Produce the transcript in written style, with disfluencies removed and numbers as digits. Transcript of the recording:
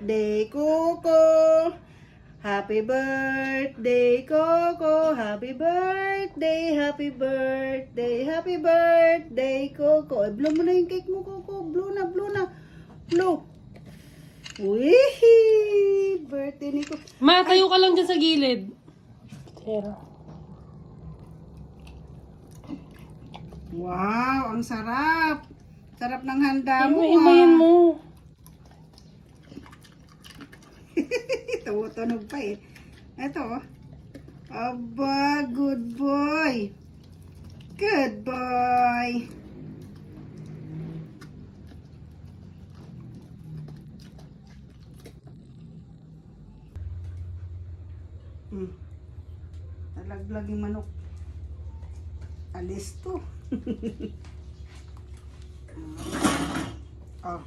birthday, Coco. Happy birthday, Coco. Happy birthday, happy birthday, happy birthday, Coco. Blow mo na yung cake mo, Coco. Blow na, blow na. Blow. Wee! Birthday ni Coco. Ma, tayo ka lang dyan sa gilid. Wow, ang sarap. Sarap ng handa mo. Himayin mo. Tumutunog pa eh. Ito oh. Aba, good boy. Good boy. Nalaglag yung manok. Alis to. Oh.